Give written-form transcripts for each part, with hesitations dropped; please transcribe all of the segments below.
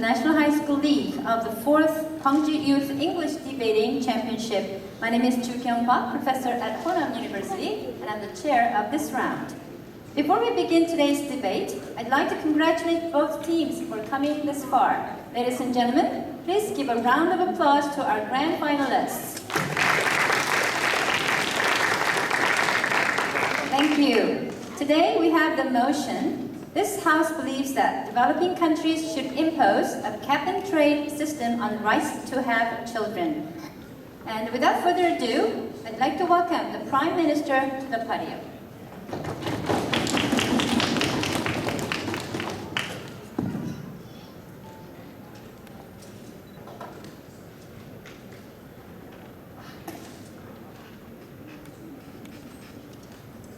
National High School League of the 4th Gwangju Youth English Debating Championship. My name is Chu Kyung Park, professor at Honam University, and I'm the chair of this round. Before we begin today's debate, I'd like to congratulate both teams for coming this far. Ladies and gentlemen, please give a round of applause to our grand finalists. Thank you. Today we have the motion. This House believes that developing countries should impose a cap-and-trade system on rights to have children. And without further ado, I'd like to welcome the Prime Minister to the podium.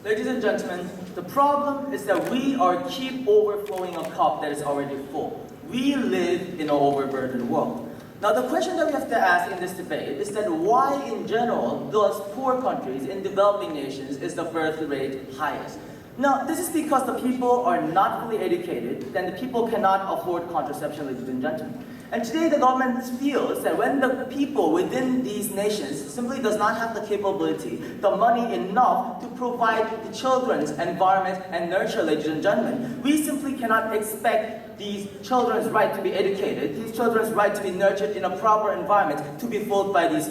Ladies and gentlemen, the problem is that we are keep overflowing a cup that is already full. We live in an overburdened world. Now the question that we have to ask in this debate is that why in general does poor countries in developing nations is the birth rate highest? Now this is because the people are not fully educated and the people cannot afford contraception, ladies and gentlemen. And today the government feels that when the people within these nations simply does not have the capability, the money enough to provide the children's environment and nurture, ladies and gentlemen, we simply cannot expect these children's right to be educated, these children's right to be nurtured in a proper environment to be fulfilled by these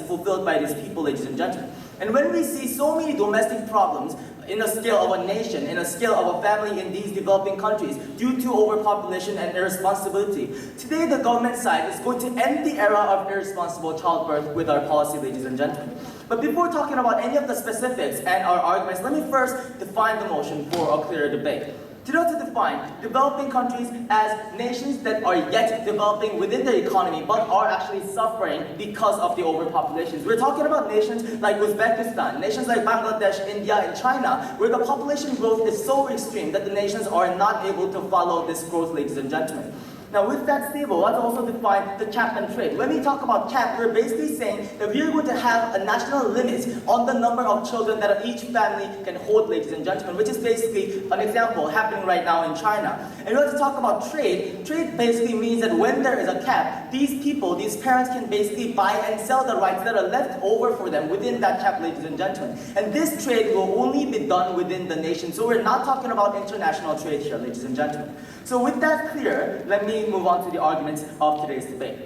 people, ladies and gentlemen. And when we see so many domestic problems in a scale of a nation, in a scale of a family in these developing countries due to overpopulation and irresponsibility, today the government side is going to end the era of irresponsible childbirth with our policy, ladies and gentlemen. But before talking about any of the specifics and our arguments, let me first define the motion for a clearer debate. Today to define developing countries as nations that are yet developing within their economy but are actually suffering because of the overpopulations. We're talking about nations like Uzbekistan, nations like Bangladesh, India, and China, where the population growth is so extreme that the nations are not able to follow this growth, ladies and gentlemen. Now with that stable, let's also define the cap and trade. When we talk about cap, we're basically saying that we're going to have a national limit on the number of children that each family can hold, ladies and gentlemen, which is basically an example happening right now in China. And we want to talk about trade. Trade basically means that when there is a cap, these people, these parents can basically buy and sell the rights that are left over for them within that cap, ladies and gentlemen. And this trade will only be done within the nation. So we're not talking about international trade here, ladies and gentlemen. So with that clear, let me move on to the arguments of today's debate.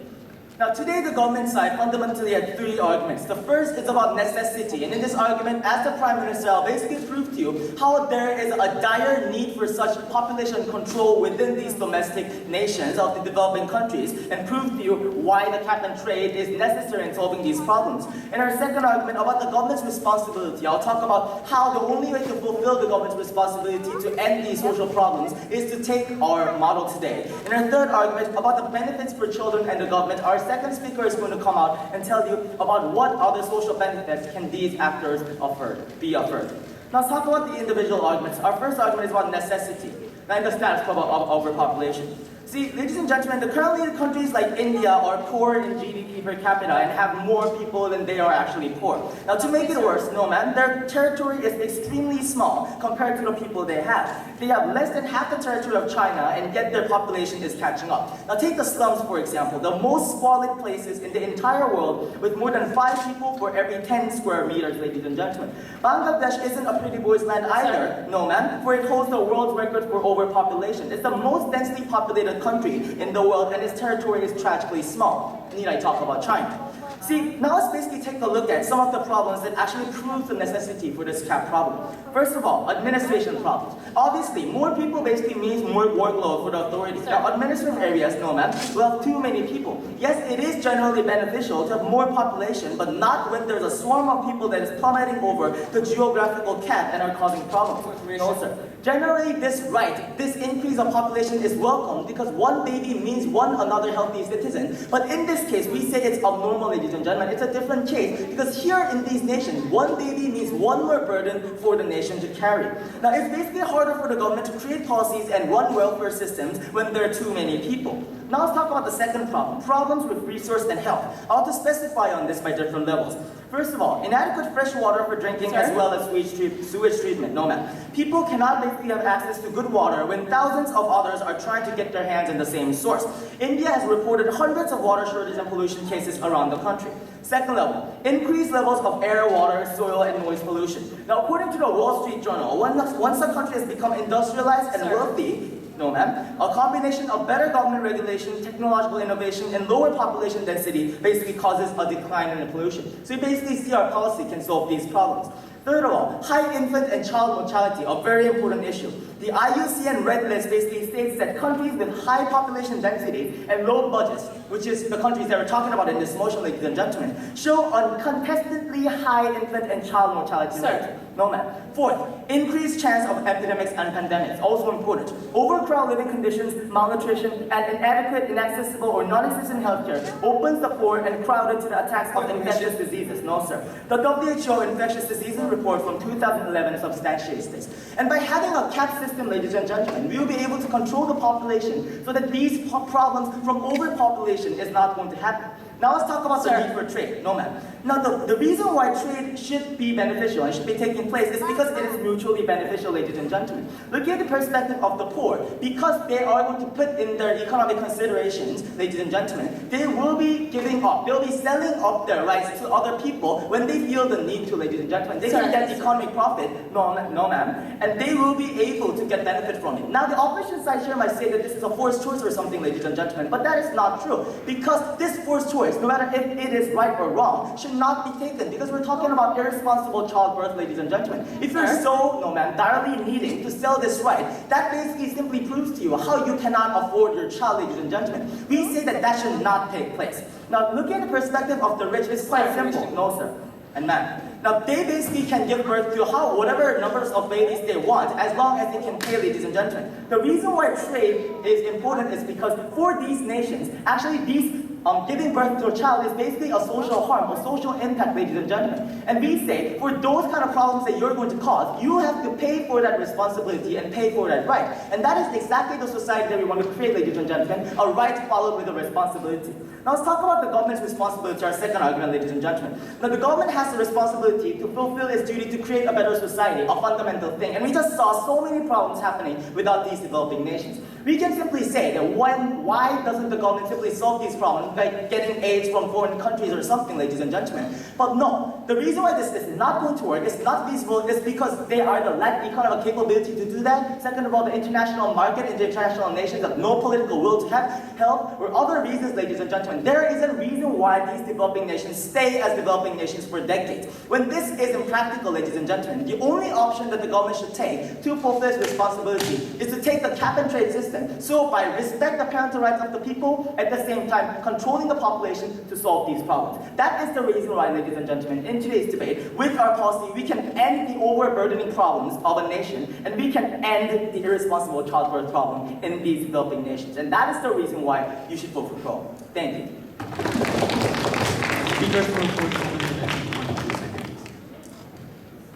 Now today the government side fundamentally had three arguments. The first is about necessity, and in this argument, as the Prime Minister, I'll basically prove to you how there is a dire need for such population control within these domestic nations of the developing countries, and prove to you why the cap and trade is necessary in solving these problems. In our second argument about the government's responsibility, I'll talk about how the only way to fulfill the government's responsibility to end these social problems is to take our model today. In our third argument about the benefits for children and the government, our second speaker is going to come out and tell you about what other social benefits can these actors be offered. Now let's talk about the individual arguments. Our first argument is about necessity, and the status quo of overpopulation. See, ladies and gentlemen, currently countries like India are poor in GDP per capita and have more people than they are actually poor. Now to make it worse, no man, their territory is extremely small compared to the people they have. They have less than half the territory of China, and yet their population is catching up. Now take the slums, for example, the most squalid places in the entire world with more than 5 people for every 10 square meters, ladies and gentlemen. Bangladesh isn't a pretty boy's land either, no man, for it holds the world record for overpopulation. It's the most densely populated country in the world, and its territory is tragically small. Need I talk about China? See, now let's basically take a look at some of the problems that actually prove the necessity for this cap problem. First of all, administration problems. Obviously, more people basically means more workload for the authorities. Now, administrative areas, no man, will have too many people. Yes, it is generally beneficial to have more population, but not when there's a swarm of people that is plummeting over the geographical cap and are causing problems. No, sir. Generally, this increase of population is welcome because one baby means one another healthy citizen. But in this case, we say it's abnormal, ladies and gentlemen. It's a different case because here in these nations, one baby means one more burden for the nation to carry. Now, it's basically harder for the government to create policies and run welfare systems when there are too many people. Now let's talk about the second problem, problems with resource and health. I'll just specify on this by different levels. First of all, inadequate fresh water for drinking as well as sewage treatment. No, ma'am. People cannot basically have access to good water when thousands of others are trying to get their hands on the same source. India has reported hundreds of water shortages and pollution cases around the country. Second level, increased levels of air, water, soil, and noise pollution. Now, according to the Wall Street Journal, once a country has become industrialized and wealthy, no, ma'am. A combination of better government regulation, technological innovation, and lower population density basically causes a decline in the pollution. So you basically see our policy can solve these problems. Third of all, high infant and child mortality, a very important issue. The IUCN Red List basically states that countries with high population density and low budgets, which is the countries that we're talking about in this motion, ladies and gentlemen, show uncontestedly high infant and child mortality rate. No, ma'am. Fourth, increased chance of epidemics and pandemics, also important. Overcrowded living conditions, malnutrition, and inadequate, inaccessible, or non-existent healthcare opens the poor and crowded to the attacks of infectious diseases. No, sir. The WHO Infectious Diseases Report from 2011 substantiates this. And by having a capped system, ladies and gentlemen, we will be able to control the population so that these problems from overpopulation is not going to happen. Now let's talk about the need for trade. No, ma'am. Now the reason why trade should be beneficial and should be taking place is because it is mutually beneficial, ladies and gentlemen. Looking at the perspective of the poor, because they are going to put in their economic considerations, ladies and gentlemen, they will be giving up. They'll be selling up their rights to other people when they feel the need to, ladies and gentlemen. They can get economic profit, no ma'am, and they will be able to get benefit from it. Now the opposition side here might say that this is a forced choice or something, ladies and gentlemen, but that is not true, because this forced choice, no matter if it is right or wrong, should not be taken, because we're talking about irresponsible childbirth, ladies and gentlemen. If you're so, no ma'am, direly needing to sell this right, that basically simply proves to you how you cannot afford your child, ladies and gentlemen. We say that that should not take place. Now, looking at the perspective of the rich, it's quite simple. No, sir. And ma'am. Now, they basically can give birth to whatever numbers of babies they want, as long as they can pay, ladies and gentlemen. The reason why trade is important is because for these nations, actually giving birth to a child is basically a social harm, a social impact, ladies and gentlemen. And we say, for those kind of problems that you're going to cause, you have to pay for that responsibility and pay for that right. And that is exactly the society that we want to create, ladies and gentlemen, a right followed with a responsibility. Now let's talk about the government's responsibility, our second argument, ladies and gentlemen. Now the government has the responsibility to fulfill its duty to create a better society, a fundamental thing. And we just saw so many problems happening without these developing nations. We can simply say that why doesn't the government simply solve these problems by getting aids from foreign countries or something, ladies and gentlemen? But no, the reason why this is not going to work, it's not feasible, is because they either lack economic capability to do that. Second of all, the international market and the international nations have no political will to have help, or other reasons, ladies and gentlemen. There is a reason why these developing nations stay as developing nations for decades. When this is impractical, ladies and gentlemen, the only option that the government should take to fulfill its responsibility is to take the cap-and-trade system. So by respect the parental rights of the people, at the same time controlling the population to solve these problems. That is the reason why, ladies and gentlemen, in today's debate, with our policy, we can end the overburdening problems of a nation, and we can end the irresponsible childbirth problem in these developing nations. And that is the reason why you should vote for Pro. Thank you.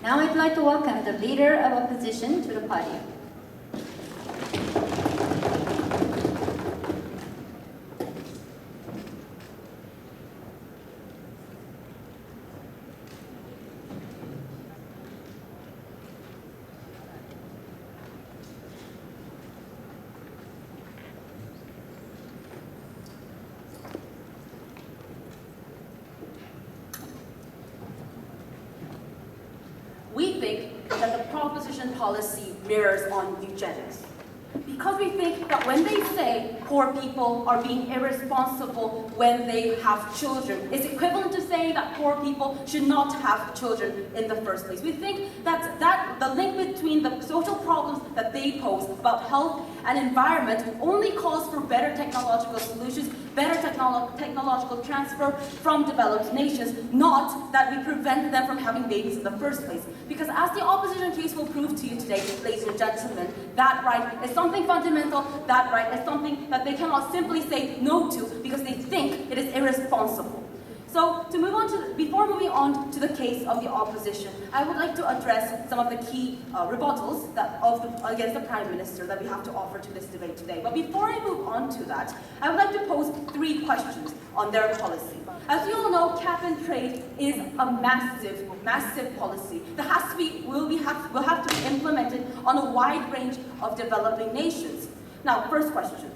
Now I'd like to welcome the Leader of Opposition to the podium. We think that the proposition policy mirrors on eugenics. Because we think that when they say poor people are being irresponsible when they have children, it's equivalent to saying that poor people should not have children in the first place. We think that the link between the social problems that they pose about health and environment only calls for better technological solutions, better technological transfer from developed nations, not that we prevent them from having babies in the first place. Because as the opposition case will prove to you today, ladies and gentlemen, that right is something fundamental, that right is something that they cannot simply say no to because they think it is irresponsible. So before moving on to the case of the opposition, I would like to address some of the key rebuttals against the Prime Minister that we have to offer to this debate today. But before I move on to that, I would like to pose 3 questions on their policy. As you all know, cap and trade is a massive, massive policy that will have to be implemented on a wide range of developing nations. Now, first question.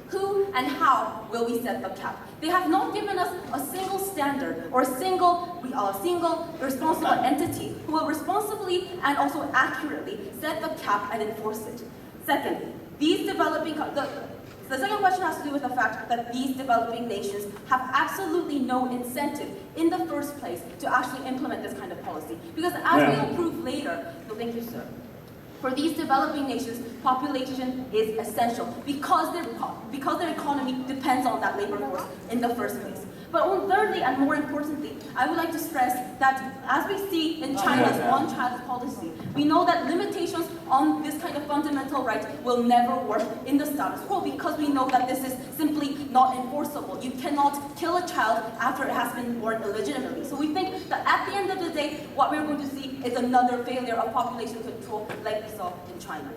Who and how will we set the cap? They have not given us a single standard or a single responsible entity who will responsibly and also accurately set the cap and enforce it. Second, the second question has to do with the fact that these developing nations have absolutely no incentive in the first place to actually implement this kind of policy. Because as we will prove later, thank you, sir. For these developing nations, population is essential because their economy depends on that labor force in the first place. But thirdly, and more importantly, I would like to stress that as we see in China's one-child policy, we know that limitations on this kind of fundamental right will never work in the status quo because we know that this is simply not enforceable. You cannot kill a child after it has been born illegitimately. So we think that at the end of the day, what we're going to see is another failure of population control like we saw in China.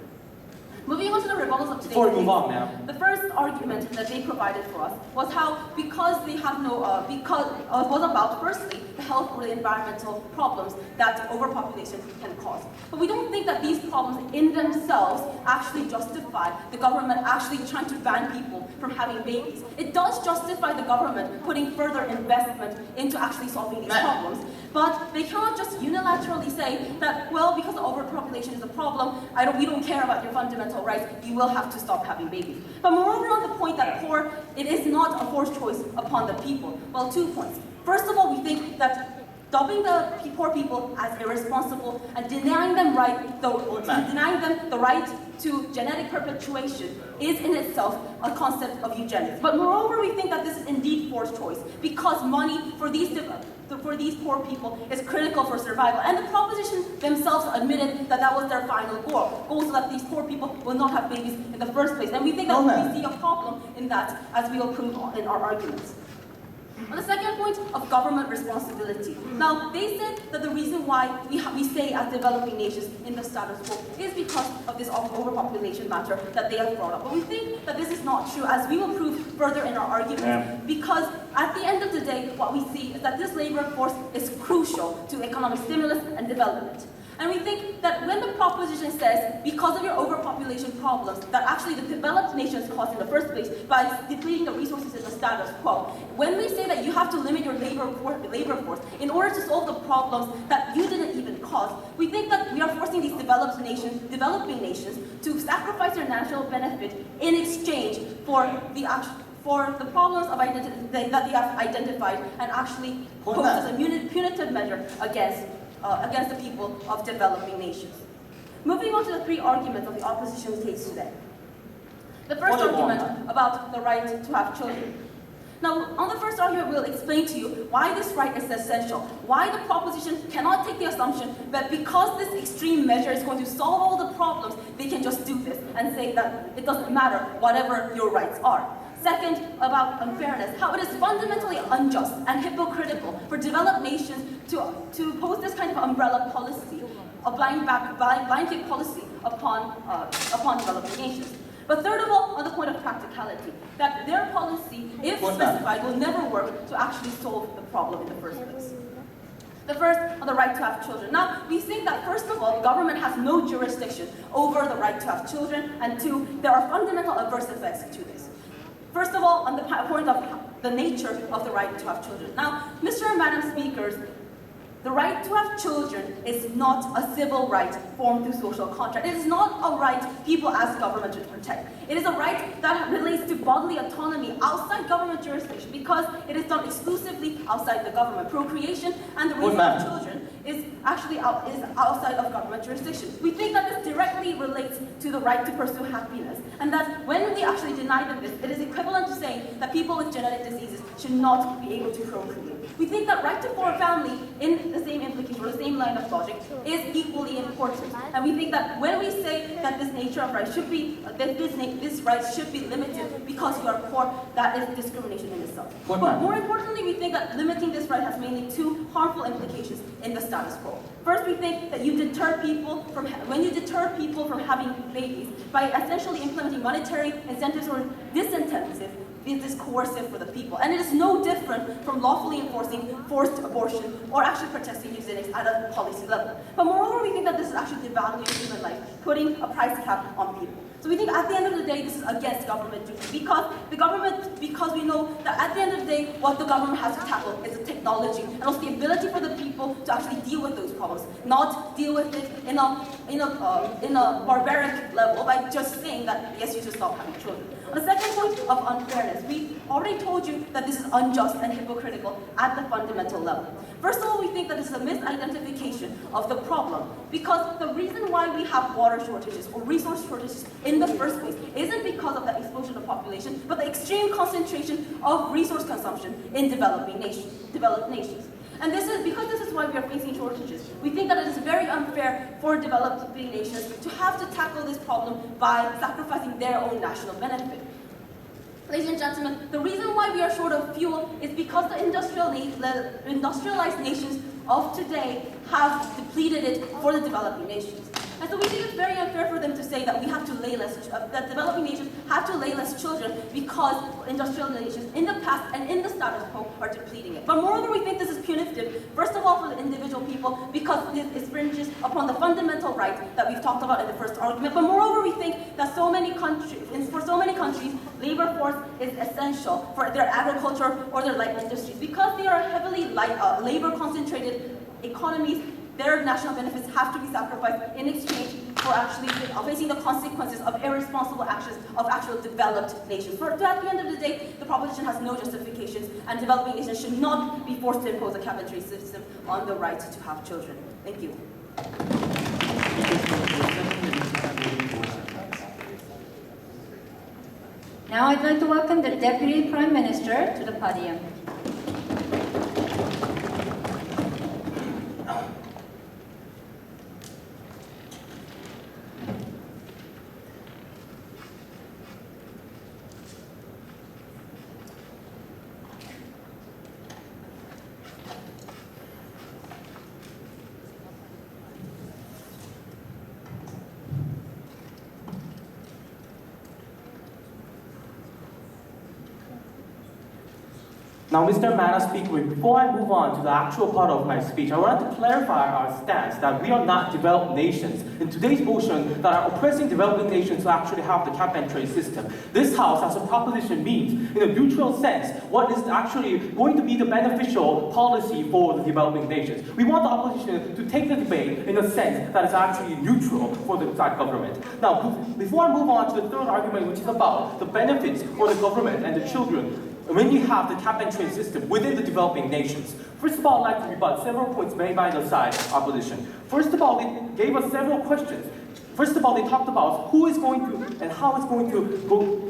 Moving on to the rebuttals of today's Before we move on, ma'am. The first argument that they provided for us was how because they have no, was about firstly the health or the environmental problems that overpopulation can cause. But we don't think that these problems in themselves actually justify the government actually trying to ban people from having babies. It does justify the government putting further investment into actually solving these problems. But they cannot just unilaterally say that, well, because overpopulation is a problem, we don't care about your fundamental rights, you will have to stop having babies. But moreover, on the point that it is not a forced choice upon the people. Well, 2 points. First of all, we think that dubbing the poor people as irresponsible and denying them the right to genetic perpetuation is in itself a concept of eugenics. But moreover, we think that this is indeed forced choice because money for these poor people is critical for survival. And the proposition themselves admitted that that was their final goal so that these poor people will not have babies in the first place. And we think that we see a problem in that, as we will prove in our arguments. On the second point of government responsibility. Now, they said that the reason why we stay as developing nations in the status quo is because of this overpopulation matter that they have brought up. But we think that this is not true, as we will prove further in our arguments, because at the end of the day, what we see is that this labor force is crucial to economic stimulus and development. And we think that when the proposition says, because of your overpopulation problems, that actually the developed nations caused in the first place by depleting the resources in the status quo, when we say that you have to limit your labor force in order to solve the problems that you didn't even cause, we think that we are forcing these developing nations to sacrifice their national benefit in exchange for the problems that they have identified and actually pose as a punitive measure against the people of developing nations. Moving on to the 3 arguments of the opposition's case today. The first argument about the right to have children. Now, on the first argument, we'll explain to you why this right is essential, why the proposition cannot take the assumption that because this extreme measure is going to solve all the problems, they can just do this and say that it doesn't matter whatever your rights are. Second, about unfairness, how it is fundamentally unjust and hypocritical for developed nations to pose this kind of umbrella policy, a blanket policy upon developing nations. But third of all, on the point of practicality, that their policy, if specified, will never work to actually solve the problem in the first place. The first, on the right to have children. Now, we think that first of all, the government has no jurisdiction over the right to have children, and 2, there are fundamental adverse effects to this. First of all, on the point of the nature of the right to have children. Now, Mr. and Madam Speakers, the right to have children is not a civil right formed through social contract. It is not a right people ask government to protect. It is a right that relates to bodily autonomy outside government jurisdiction because it is done exclusively outside the government. Procreation and the raising of children is actually outside of government jurisdiction. We think that this directly relates to the right to pursue happiness, and that when we actually deny them this, it is equivalent to saying that people with genetic diseases should not be able to procreate. We think that right to form a family in the same implication or the same line of logic is equally important. And we think that when we say that this nature of right should be, that this right should be limited because you are poor, that is discrimination in itself. But more importantly, we think that limiting this right has mainly two harmful implications in the status quo. First, we think that you deter people from, when you deter people from having babies by essentially implementing monetary incentives or disincentives, it is coercive for the people. And it is no different from lawfully enforcing forced abortion or actually protesting eugenics at a policy level. But moreover, we think that this is actually devaluing human life, putting a price cap on people. So we think at the end of the day, this is against government duty because we know that at the end of the day, what the government has to tackle is the technology and also the ability for the people to actually deal with those problems, not deal with it in a barbaric level by just saying that yes, you should stop having children. On the second point of unfairness, we already told you that this is unjust and hypocritical at the fundamental level. First of all, we think that this is a misidentification of the problem because the reason why we have water shortages or resource shortages in the first place isn't because of the explosion of population, but the extreme concentration of resource consumption in developed nations. And this is why we are facing shortages. We think that it is very unfair for developing nations to have to tackle this problem by sacrificing their own national benefit. Ladies and gentlemen, the reason why we are short of fuel is because the industrialized nations of today have depleted it for the developing nations. And so we think it's very unfair for them to say that we have to lay less, that developing nations have to lay less children because industrial nations in the past and in the status quo are depleting it. But moreover, we think this is punitive, first of all for the individual people because it infringes upon the fundamental right that we've talked about in the first argument. But moreover, we think that for so many countries, labor force is essential for their agriculture or their light industries. Because they are heavily labor-concentrated economies, their national benefits have to be sacrificed in exchange for actually facing the consequences of irresponsible actions of actual developed nations. At the end of the day, the proposition has no justifications, and developing nations should not be forced to impose a cap-and-trade system on the right to have children. Thank you. Now I'd like to welcome the Deputy Prime Minister to the podium. Now, Mr. Madam Speaker, before I move on to the actual part of my speech, I want to clarify our stance that we are not developed nations. In today's motion, that are oppressing developing nations to actually have the cap-and-trade system. This House, as a proposition, means, in a neutral sense, what is actually going to be the beneficial policy for the developing nations. We want the opposition to take the debate in a sense that is actually neutral for the government. Now, before I move on to the third argument, which is about the benefits for the government and the children, when you have the cap-and-trade system within the developing nations. First of all, I'd like to rebut several points made by the side opposition. First of all, they gave us several questions. First of all, they talked about who is going to and how it's going to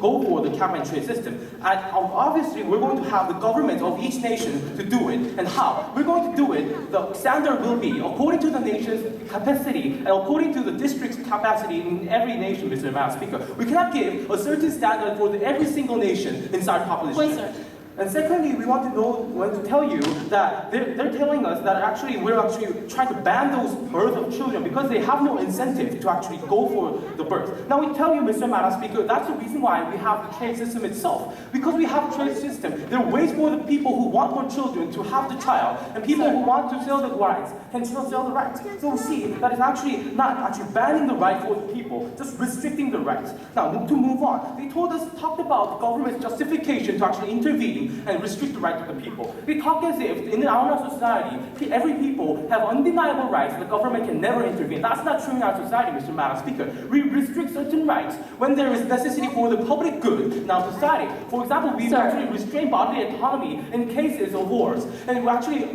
go for the cap-and-trade system. And obviously, we're going to have the government of each nation to do it. And how? We're going to do it, the standard will be according to the nation's capacity and according to the district's capacity in every nation, Mr. Madam Speaker. We cannot give a certain standard for every single nation inside population. Wait, sir. And secondly, we want to tell you that they're telling us that actually we're actually trying to ban those birth of children because they have no incentive to actually go for the birth. Now we tell you, Mr. Madam Speaker, that's the reason why we have the trade system itself. Because we have a trade system, there are ways for the people who want more children to have the child, and people who want to sell the rights can still sell the rights. So we see that it's actually not actually banning the right for the people, just restricting the rights. Now to move on, they talked about the government's justification to actually intervene and restrict the rights of the people. They talk as if in our society, every people have undeniable rights, the government can never intervene. That's not true in our society, Mr. Madam Speaker. We restrict certain rights when there is necessity for the public good in our society. For example, we actually restrain bodily autonomy in cases of wars, and we actually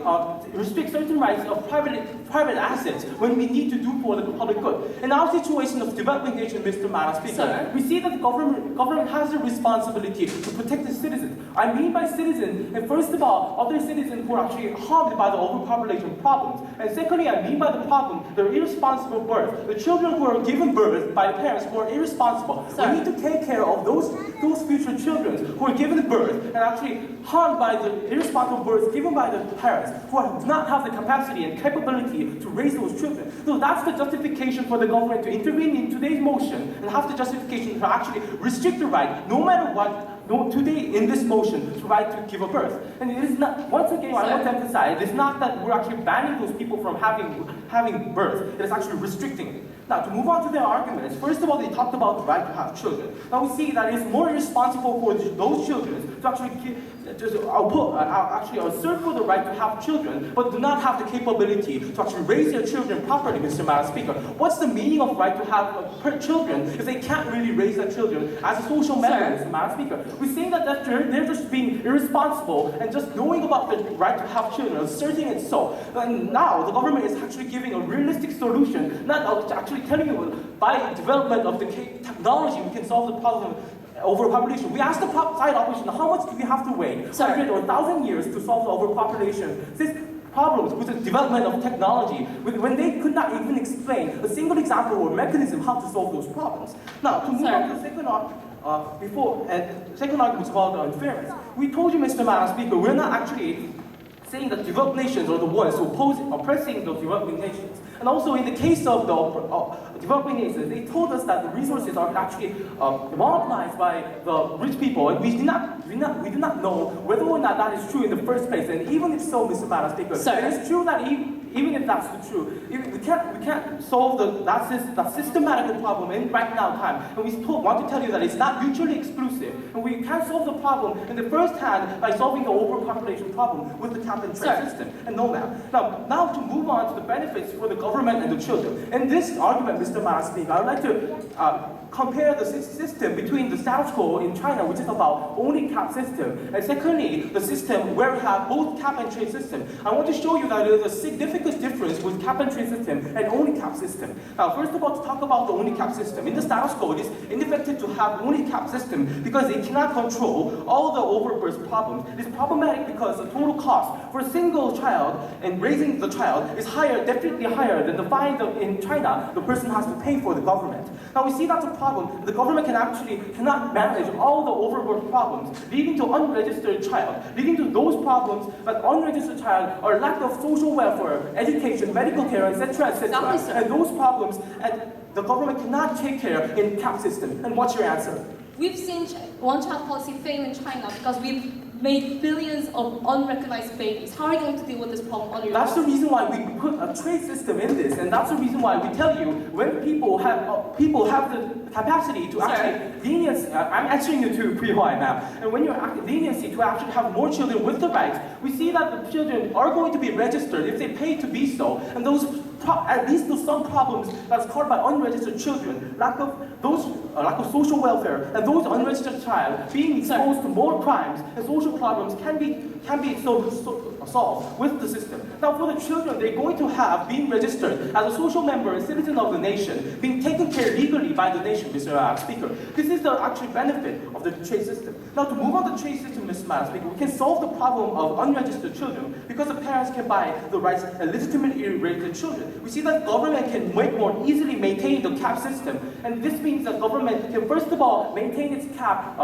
restrict certain rights of private assets when we need to do for the public good. In our situation of developing nation, Mr. Madam Speaker, we see that the government has a responsibility to protect the citizens. I mean by citizen, and first of all, other citizens who are actually harmed by the overpopulation problems. And secondly, I mean by the problem, the irresponsible birth. The children who are given birth by the parents who are irresponsible. Sir. We need to take care of those future children who are given birth and actually harmed by the irresponsible births given by the parents who do not have the capacity and capability to raise those children. So that's the justification for the government to intervene in today's motion and have the justification to actually restrict the right, no matter what, today in this motion, to right to give a birth. And it is not, once again, I want to emphasize, it's not that we're actually banning those people from having birth, it is actually restricting it. Now, to move on to their arguments, first of all, they talked about the right to have children. Now, we see that it's more irresponsible for those children to actually assert for the right to have children, but do not have the capability to actually raise their children properly, Mr. Madam Speaker. What's the meaning of right to have children if they can't really raise their children as a social member, Mr. Madam Speaker? We're saying that they're just being irresponsible and just knowing about the right to have children, asserting it so. And now the government is actually giving a realistic solution, not actually telling you by development of the technology we can solve the problem of overpopulation. We asked the side opposition, how much do we have to wait? 100 or 1,000 years to solve the overpopulation? This problems with the development of technology, when they could not even explain a single example or mechanism how to solve those problems. Now, to move on to the second second argument about the unfairness. We told you, Mr. Madam Speaker, we're not actually saying that developed nations are the ones who oppressing the developing nations. And also in the case of the developing nations, they told us that the resources are actually monopolized by the rich people, and we do not know whether or not that is true in the first place. And even if so, Mr. Madam Speaker, it is true that even if that's the truth, we can't solve that systematic problem in right now time. And we want to tell you that it's not mutually exclusive, and we can't solve the problem in the first hand by solving the overpopulation problem with the cap and trade system. And no, ma'am. Now to move on to the benefits for the government and the children. In this argument, Mr. Madam Speaker, I would like to compare the system between the status quo in China, which is about only cap system, and secondly, the system where we have both cap and trade system. I want to show you that there is a significant difference with cap and trade system and only cap system. Now, first of all, to talk about the only cap system. In the status quo, it is ineffective to have only cap system because it cannot control all the overbirth problems. It is problematic because the total cost for a single child and raising the child is higher, definitely higher than the fine in China the person has to pay for the government. Now, we see that's a problem. The government cannot manage all the overbirth problems, leading to unregistered child, leading to those problems that unregistered child are lack of social welfare, education, medical care, etc., etc. And those problems, the government cannot take care in cap system. And what's your answer? We've seen one-child policy fail in China because we've made billions of unrecognized babies. How are you going to deal with this problem on your own? That's the reason why we put a trade system in this, and that's the reason why we tell you when people have the capacity to actually leniency. I'm answering you to Pre-Hwai now. And when you're leniency to actually have more children with the rights, we see that the children are going to be registered if they pay to be so, and those at least to some problems that's caused by unregistered children, lack of social welfare, and those unregistered child being exposed to more crimes and social problems can be solved with the system. Now, for the children, they're going to have being registered as a social member and citizen of the nation, being taken care legally by the nation, Mr. Speaker. This is the actual benefit of the trade system. Now, to move on the trade system, Mr. Madam Speaker, we can solve the problem of unregistered children because the parents can buy the rights and legitimately raise the children. We see that government can more easily maintain the cap system, and this means that government can first of all maintain its cap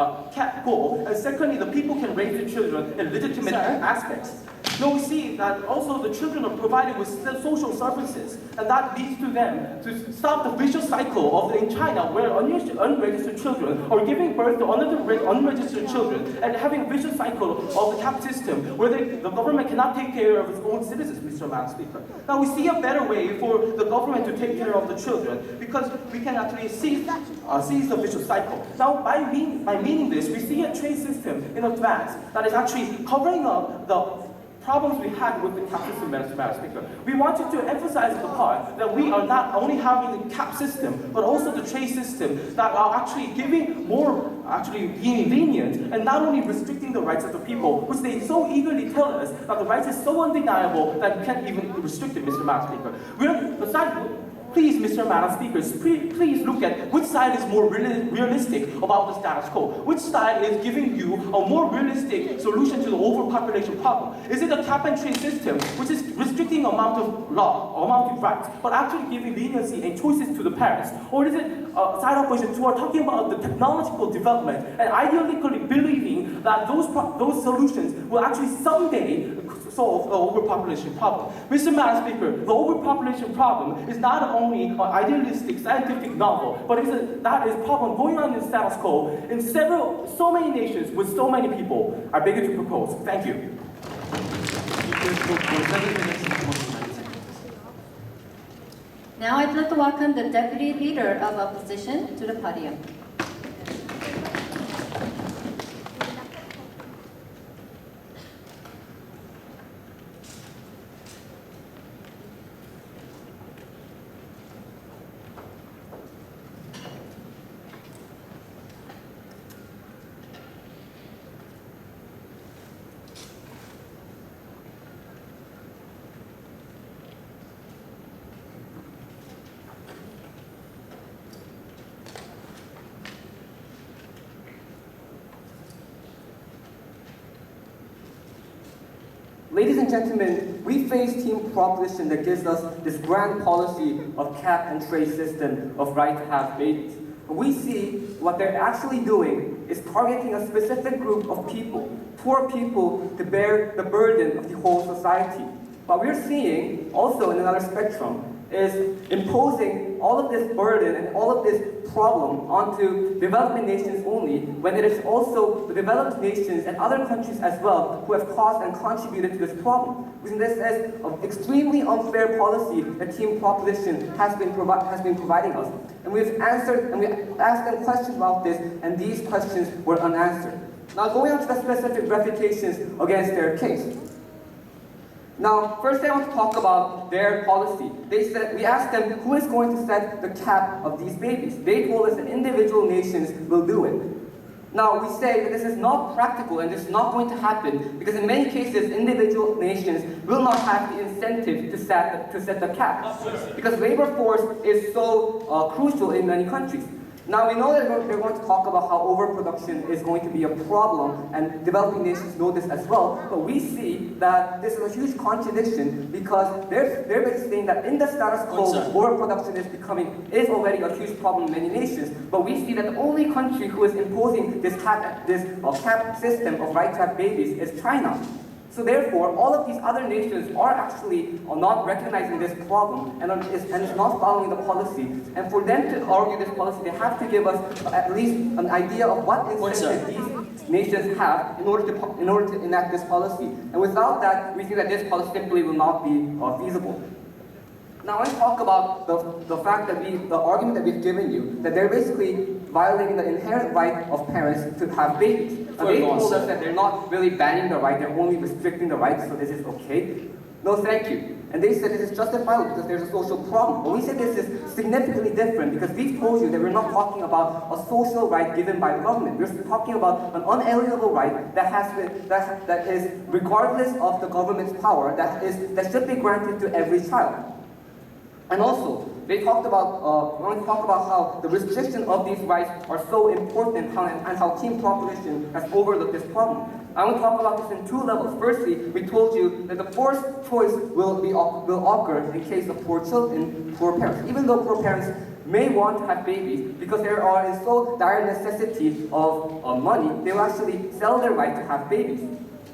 goal, and secondly, the people can raise their children in legitimate aspects. Now we see that also the children are provided with social services, and that leads to them to stop the vicious cycle of in China where unregistered children are giving birth to another unregistered children and having a vicious cycle of the cap system where the government cannot take care of its own citizens, Mr. Madam Speaker. Now we see a better way for the government to take care of the children because we can actually seize the vicious cycle. Now by meaning this, we see a trade system in advance that is actually covering up the problems we had with the cap system, Madam Speaker. We wanted to emphasize the part that we are not only having the cap system, but also the trade system that are actually giving more, actually being lenient, and not only restricting the rights of the people, which they so eagerly tell us that the rights is so undeniable that we can't even restrict it, Mr. Madam Speaker. please, Mr. and Madam Speakers, please look at which side is more realistic about the status quo. Which side is giving you a more realistic solution to the overpopulation problem? Is it a cap and trade system, which is restricting amount of law, amount of rights, but actually giving leniency and choices to the parents? Or is it a side opposition who are talking about the technological development and ideologically believing that those solutions will actually someday solve the overpopulation problem? Mr. Madam Speaker, the overpopulation problem is not only an idealistic scientific novel, but that is a problem going on in the status quo in so many nations with so many people. I beg you to propose. Thank you. Now I'd like to welcome the Deputy Leader of Opposition to the podium. Ladies and gentlemen, we face team proposition that gives us this grand policy of cap and trade system of right to have babies. And we see what they're actually doing is targeting a specific group of people, poor people, to bear the burden of the whole society. What we're seeing also in another spectrum is imposing all of this burden and all of this problem onto developing nations only, when it is also the developed nations and other countries as well who have caused and contributed to this problem. We see this as an extremely unfair policy that team proposition has been providing us. And we've answered and we asked them questions about this, and these questions were unanswered. Now going on to the specific refutations against their case. Now, first I want to talk about their policy. We asked them who is going to set the cap of these babies. They told us that individual nations will do it. Now, we say that this is not practical and this is not going to happen because in many cases, individual nations will not have the incentive to set the cap because labor force is so crucial in many countries. Now, we know that they're going to talk about how overproduction is going to be a problem, and developing nations know this as well, but we see that this is a huge contradiction because they're basically saying that in the status quo, overproduction is already a huge problem in many nations, but we see that the only country who is imposing this cap system of right to have babies is China. So therefore, all of these other nations are actually not recognizing this problem and is not following the policy. And for them to argue this policy, they have to give us at least an idea of what incentive these nations have in order to enact this policy. And without that, we think that this policy simply will not be feasible. Now let's talk about the fact that the argument that we've given you, that they're basically violating the inherent right of parents to have babies. And they told us that they're not really banning the right, they're only restricting the right, so this is okay. No, thank you. And they said this is justifiable because there's a social problem. But we said this is significantly different because we've told you that we're not talking about a social right given by the government. We're talking about an unalienable right that is regardless of the government's power, that should be granted to every child. And also, they talked about, how the restriction of these rights are so important and how team proposition has overlooked this problem. I want to talk about this in two levels. Firstly, we told you that the forced choice will occur in case of poor children, poor parents. Even though poor parents may want to have babies, because they are in so dire necessity of money, they will actually sell their right to have babies.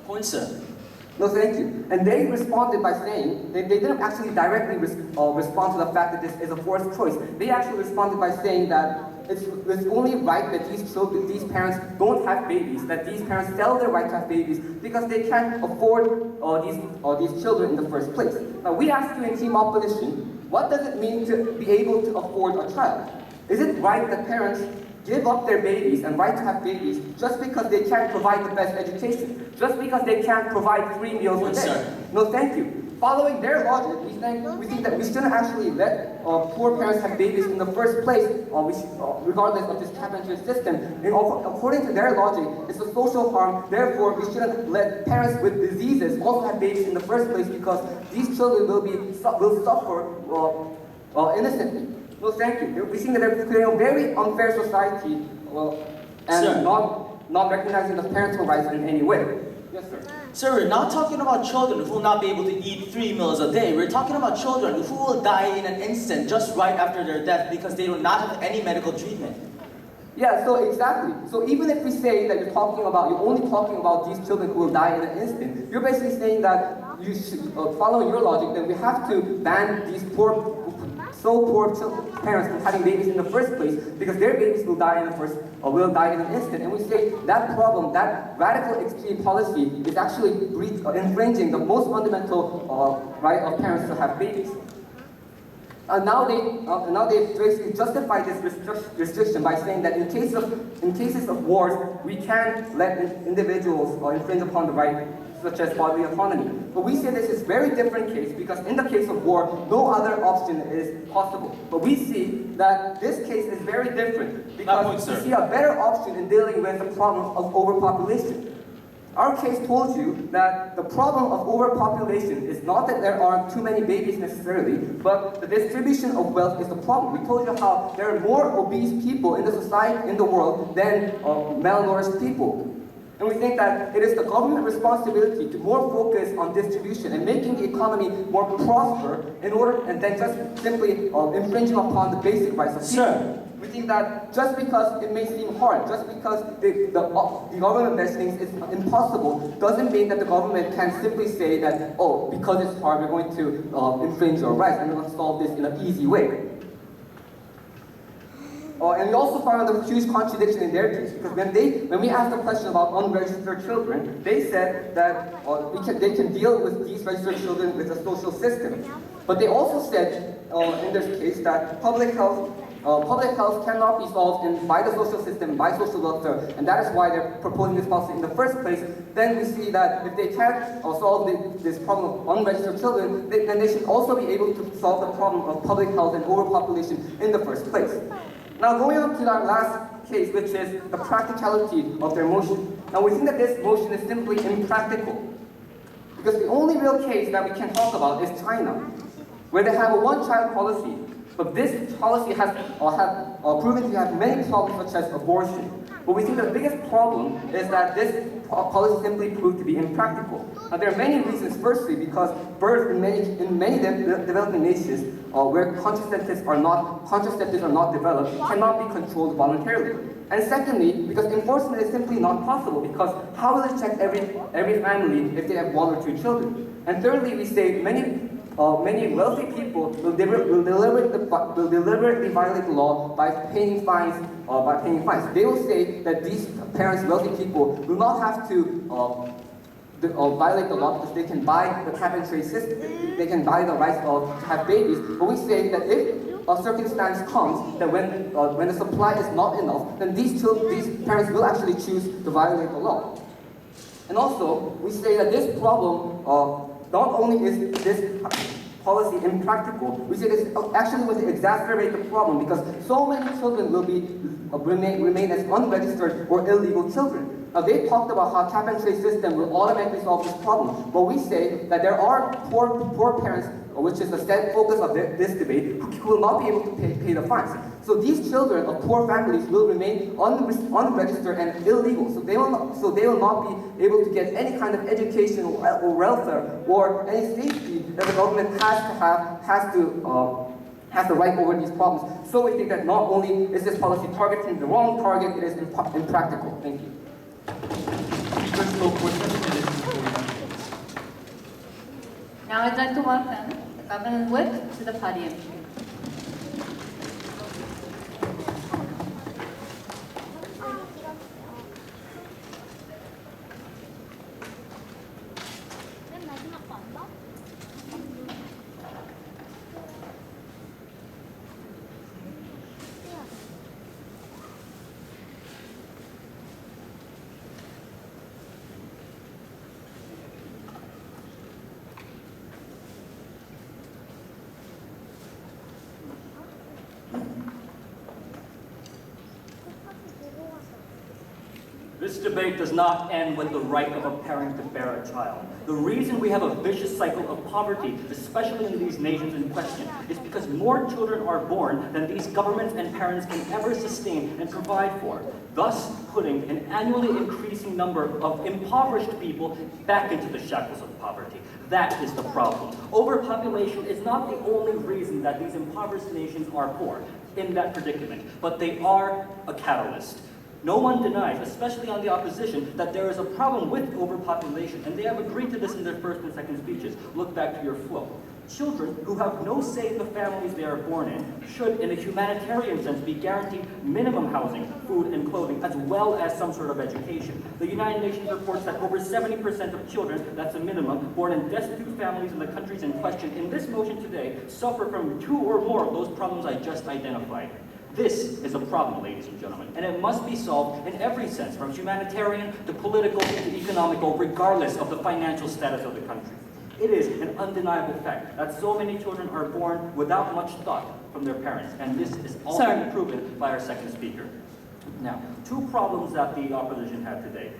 Point, sir. No, thank you. And they responded by saying, they didn't actually directly respond to the fact that this is a forced choice. They actually responded by saying that it's only right that these parents don't have babies, that these parents sell their right to have babies because they can't afford these children in the first place. Now, we asked you in team opposition, what does it mean to be able to afford a child? Is it right that parents give up their babies and right to have babies just because they can't provide the best education, just because they can't provide 3 meals a day? No, thank you. Following their logic, we think that we shouldn't actually let poor parents have babies in the first place, regardless of this cap and trade system. And according to their logic, it's a social harm. Therefore, we shouldn't let parents with diseases also have babies in the first place because these children will suffer innocently. Well, thank you. We think that they're creating a very unfair society, and Sir. not recognizing the parental rights in any way. Yes, sir. Sir, we're not talking about children who will not be able to eat 3 meals a day. We're talking about children who will die in an instant just right after their death because they do not have any medical treatment. Yeah, so exactly. So even if we say that you're only talking about these children who will die in an instant, you're basically saying that you should, follow your logic, that we have to ban these poor parents from having babies in the first place because their babies will die in an instant. And we say that problem, that radical extreme policy is actually infringing the most fundamental right of parents to have babies. Now they basically justify this restriction by saying that in cases of wars, we can let individuals infringe upon the right, such as bodily autonomy. But we say this is a very different case because in the case of war, no other option is possible. But we see that this case is very different because we see a better option in dealing with the problem of overpopulation. Our case told you that the problem of overpopulation is not that there are too many babies necessarily, but the distribution of wealth is the problem. We told you how there are more obese people in the society, in the world, than malnourished people. And we think that it is the government responsibility to more focus on distribution and making the economy more prosper and then just simply infringing upon the basic rights of people. Sir. We think that just because it may seem hard, just because the government does things is impossible, doesn't mean that the government can simply say that, oh, because it's hard, we're going to infringe your rights and we're going to solve this in an easy way. And we also found a huge contradiction in their case because when we asked the question about unregistered children, they said that they can deal with these registered children with a social system. But they also said in this case that public health cannot be solved by the social system, by social welfare, and that is why they're proposing this policy in the first place. Then we see that if they can't solve this problem of unregistered children, then they should also be able to solve the problem of public health and overpopulation in the first place. Now going on to our last case, which is the practicality of their motion. Now we think that this motion is simply impractical. Because the only real case that we can talk about is China, where they have a one-child policy. But this policy has proven to have many problems such as abortion. But we think the biggest problem is that this policy simply proved to be impractical. Now there are many reasons. Firstly, because birth in many developing nations where contraceptives are not developed cannot be controlled voluntarily. And secondly, because enforcement is simply not possible because how will it check every family if they have one or two children? And thirdly, we say many wealthy people will deliberately violate the law by paying fines. They will say that these parents, wealthy people, will not have to violate the law because they can buy the cap-and-trade system. They can buy the rights to have babies. But we say that if a circumstance comes that when the supply is not enough, then these parents will actually choose to violate the law. And also, we say that this problem. Not only is this policy impractical, we say this actually will exacerbate the problem because so many children will remain as unregistered or illegal children. Now they talked about how cap-and-trade system will automatically solve this problem, but we say that there are poor parents, which is the focus of this debate, who will not be able to pay the fines. So these children of poor families will remain unregistered and illegal. So they will not be able to get any kind of education or welfare or any safety that the government has the right over these problems. So we think that not only is this policy targeting the wrong target, it is impractical. Thank you. Now I'd like to welcome the Government Whip to the podium. This debate does not end with the right of a parent to bear a child. The reason we have a vicious cycle of poverty, especially in these nations in question, is because more children are born than these governments and parents can ever sustain and provide for, thus putting an annually increasing number of impoverished people back into the shackles of poverty. That is the problem. Overpopulation is not the only reason that these impoverished nations are poor in that predicament, but they are a catalyst. No one denies, especially on the opposition, that there is a problem with overpopulation, and they have agreed to this in their first and second speeches. Look back to your flow. Children who have no say in the families they are born in should, in a humanitarian sense, be guaranteed minimum housing, food, and clothing, as well as some sort of education. The United Nations reports that over 70% of children, that's a minimum, born in destitute families in the countries in question in this motion today, suffer from 2 or more of those problems I just identified. This is a problem, ladies and gentlemen, and it must be solved in every sense, from humanitarian to political to economical, regardless of the financial status of the country. It is an undeniable fact that so many children are born without much thought from their parents, and this is also been proven by our second speaker. Now, 2 problems that the opposition had today.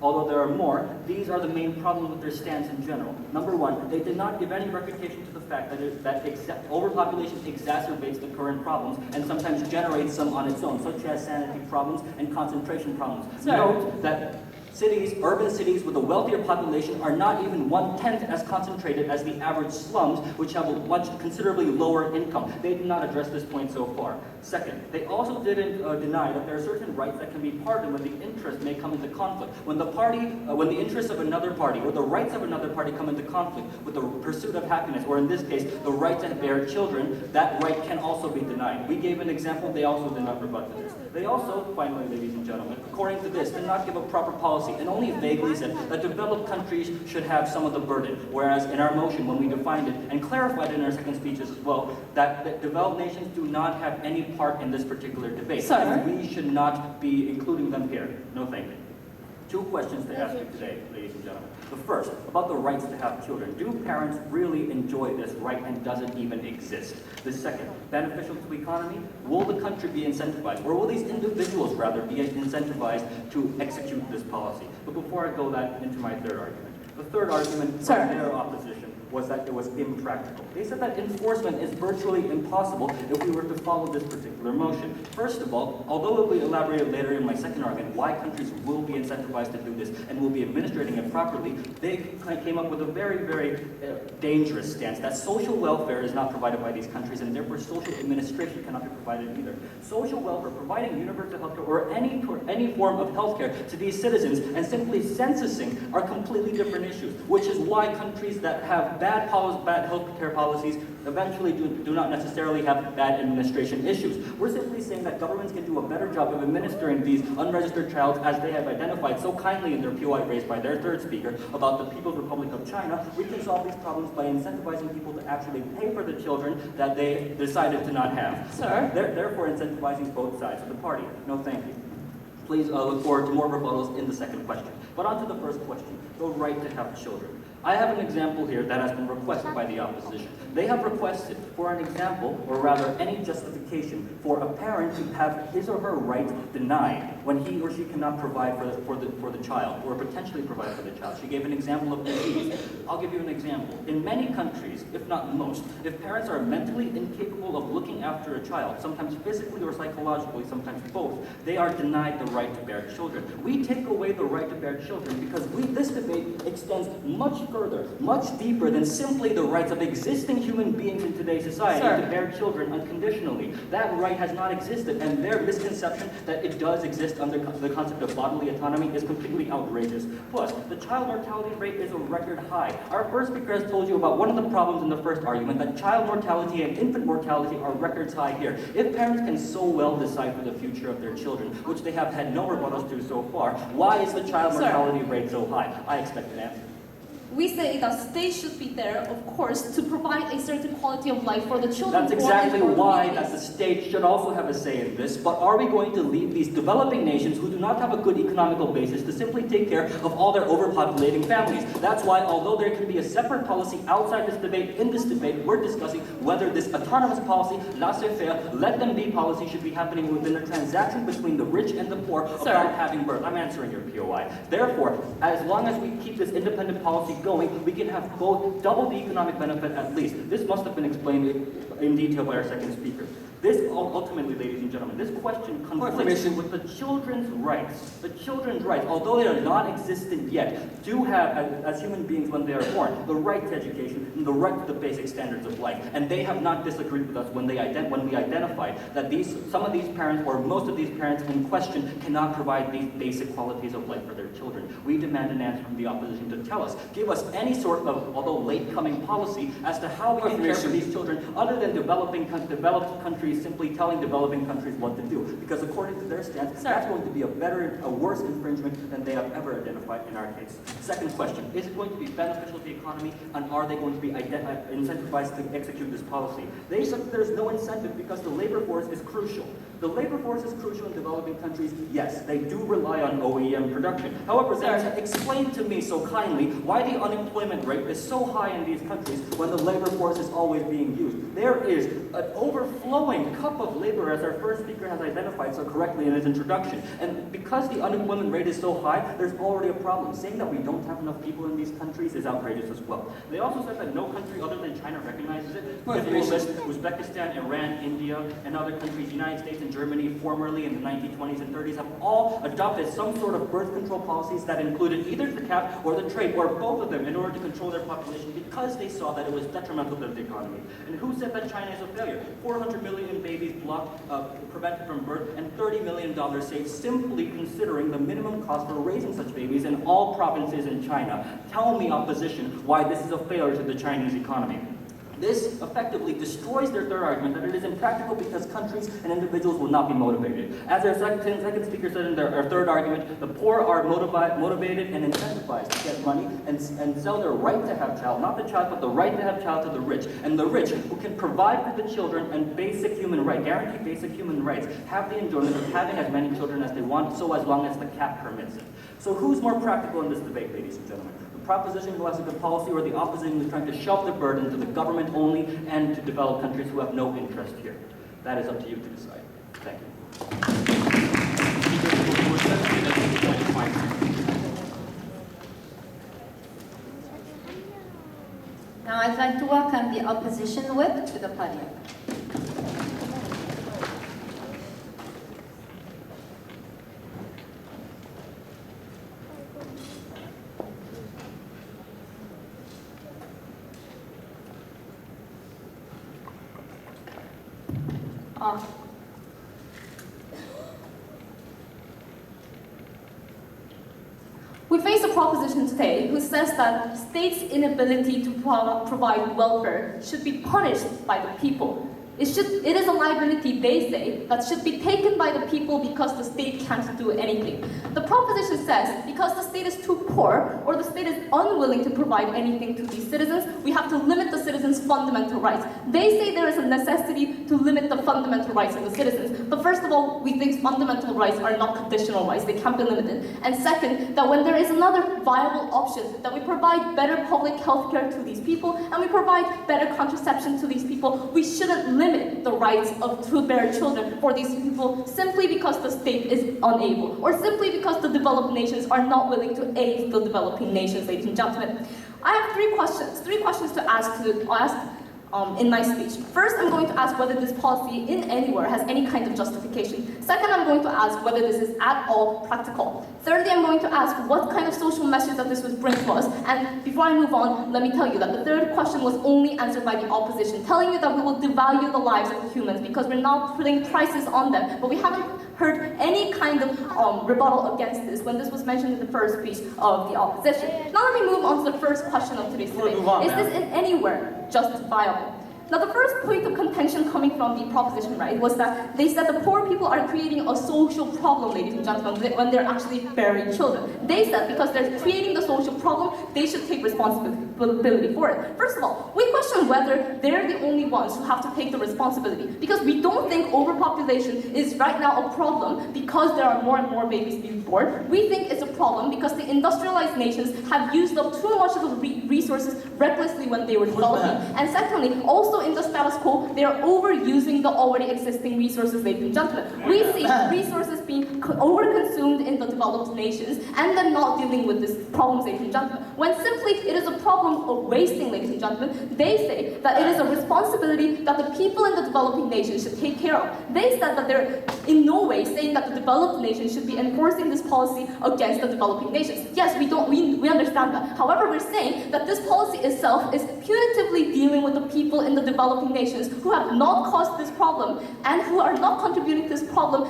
Although there are more, these are the main problems with their stance in general. Number 1, they did not give any refutation to the fact that overpopulation exacerbates the current problems and sometimes generates some on its own, such as sanity problems and concentration problems. Note that urban cities with a wealthier population are not even 1/10 as concentrated as the average slums, which have a considerably lower income. They did not address this point so far. Second, they also didn't deny that there are certain rights that can be pardoned when the interest may come into conflict. When the interests of another party or the rights of another party come into conflict with the pursuit of happiness, or in this case, the right to bear children, that right can also be denied. We gave an example, they also did not rebut to this. They also, finally, ladies and gentlemen, according to this, did not give a proper policy and only vaguely said that developed countries should have some of the burden, whereas in our motion, when we defined it and clarified it in our second speeches as well, that developed nations do not have any part in this particular debate. Sir. We should not be including them here. No thank you. 2 questions to ask you today, ladies and gentlemen. The first, about the rights to have children. Do parents really enjoy this right, and does it even exist? The second, beneficial to the economy? Will the country be incentivized, or will these individuals rather be incentivized to execute this policy? But before I go into my third argument, the third argument from their opposition was that it was impractical. They said that enforcement is virtually impossible if we were to follow this particular motion. First of all, although it will be elaborated later in my second argument why countries will be incentivized to do this and will be administrating it properly, they came up with a very, very dangerous stance that social welfare is not provided by these countries, and therefore social administration cannot be provided either. Social welfare, providing universal healthcare or any form of healthcare to these citizens, and simply censusing are completely different issues, which is why countries that have bad healthcare policies eventually do not necessarily have bad administration issues. We're simply saying that governments can do a better job of administering these unregistered childs, as they have identified so kindly in their POI raised by their third speaker about the People's Republic of China. We can solve these problems by incentivizing people to actually pay for the children that they decided to not have. Sir? Therefore incentivizing both sides of the party. No thank you. Please look forward to more rebuttals in the second question. But on to the first question, the right to have children. I have an example here that has been requested by the opposition. They have requested for an example, or rather any justification, for a parent to have his or her right denied when he or she cannot provide for the child, or potentially provide for the child. She gave an example of disease. I'll give you an example. In many countries, if not most, if parents are mentally incapable of looking after a child, sometimes physically or psychologically, sometimes both, they are denied the right to bear children. We take away the right to bear children because this debate extends much further, much deeper than simply the rights of existing human beings in today's society to bear children unconditionally. That right has not existed, and their misconception that it does exist under the concept of bodily autonomy is completely outrageous. Plus, the child mortality rate is a record high. Our first speaker has told you about one of the problems in the first argument, that child mortality and infant mortality are records high here. If parents can so well decide for the future of their children, which they have had no rebuttals to so far, why is the child mortality rate so high? I expect an answer. We say that state should be there, of course, to provide a certain quality of life for the children. That's born in exactly poor why communities. that the state should also have a say in this. But are we going to leave these developing nations who do not have a good economical basis to simply take care of all their overpopulating families? That's why, although there can be a separate policy outside this debate, in this debate, we're discussing whether this autonomous policy, laissez-faire, let them be policy should be happening within a transaction between the rich and the poor Sir. about having birth. I'm answering your POI. Therefore, as long as we keep this independent policy going, we can have both double the economic benefit at least. This must have been explained in detail by our second speaker. This ultimately, ladies and gentlemen, this question conflicts information. with the children's rights. The children's rights, although they are non-existent yet, do have, as human beings when they are born, the right to education and the right to the basic standards of life. And they have not disagreed with us when we identified that some of these parents, or most of these parents in question, cannot provide these basic qualities of life for their children. We demand an answer from the opposition to tell us, give us any sort of, although late-coming policy, as to how we can care for these children, other than developed countries simply telling developing countries what to do. Because according to their stance, that's going to be a worse infringement than they have ever identified in our case. Second question, is it going to be beneficial to the economy, and are they going to be incentivized to execute this policy? They said there's no incentive because the labor force is crucial. The labor force is crucial in developing countries. Yes, they do rely on OEM production. However, explain to me so kindly why the unemployment rate is so high in these countries when the labor force is always being used. There is an overflowing cup of labor, as our first speaker has identified so correctly in his introduction. And because the unemployment rate is so high, there's already a problem. Saying that we don't have enough people in these countries is outrageous as well. They also said that no country other than China recognizes it. If you list Uzbekistan, Iran, India, and other countries, the United States and Germany, formerly in the 1920s and 30s, have all adopted some sort of birth control policies that included either the cap or the trade, or both of them, in order to control their population because they saw that it was detrimental to the economy. And who said that China is a failure? 400 million babies prevented from birth and $30 million saved simply considering the minimum cost for raising such babies in all provinces in China. Tell me, opposition, why this is a failure to the Chinese economy. This effectively destroys their third argument that it is impractical because countries and individuals will not be motivated. As our second speaker said in our third argument, the poor are motivated and incentivized to get money and sell their right to have child, not the child, but the right to have child to the rich. And the rich, who can provide for the children and basic human rights, guarantee basic human rights, have the enjoyment of having as many children as they want, so as long as the cap permits it. So who's more practical in this debate, ladies and gentlemen? Proposition who has a good policy, or the opposition who is trying to shove the burden to the government only and to developed countries who have no interest here? That is up to you to decide. Thank you. Now I'd like to welcome the opposition whip to the podium. We face a proposition today who says that states' inability to provide welfare should be punished by the people. It is a liability, they say, that should be taken by the people because the state can't do anything. The proposition says because the state is too poor or the state is unwilling to provide anything to these citizens, we have to limit the citizens' fundamental rights. They say there is a necessity to limit the fundamental rights of the citizens. But first of all, we think fundamental rights are not conditional rights, they can't be limited. And second, that when there is another viable option, that we provide better public health care to these people and we provide better contraception to these people, we shouldn't limit the rights to bear children for these people simply because the state is unable, or simply because the developed nations are not willing to aid the developing nations, ladies and gentlemen. I have three questions to ask in my speech. First, I'm going to ask whether this policy in anywhere has any kind of justification. Second, I'm going to ask whether this is at all practical. Thirdly, I'm going to ask what kind of social message that this would bring to us. And before I move on, let me tell you that the third question was only answered by the opposition, telling you that we will devalue the lives of humans because we're now putting prices on them. But we haven't heard any kind of rebuttal against this when this was mentioned in the first speech of the opposition. Now let me move on to the first question of today's debate. Is this in anywhere justifiable? Now, the first point of contention coming from the proposition, right, was that they said the poor people are creating a social problem, ladies and gentlemen, when they're actually bearing children. They said because they're creating the social problem, they should take responsibility for it. First of all, we question whether they're the only ones who have to take the responsibility, because we don't think overpopulation is right now a problem because there are more and more babies being born. We think it's a problem because the industrialized nations have used up too much of the resources recklessly when they were developing. And secondly, also in the status quo, they are overusing the already existing resources, ladies and gentlemen. We see resources being overconsumed in the developed nations and then not dealing with these problems, ladies and gentlemen. When simply it is a problem of wasting, ladies and gentlemen, they say that it is a responsibility that the people in the developing nations should take care of. They said that they're in no way saying that the developed nations should be enforcing this policy against the developing nations. Yes, we understand that. However, we're saying that this policy itself is punitively dealing with the people in the developing nations who have not caused this problem and who are not contributing to this problem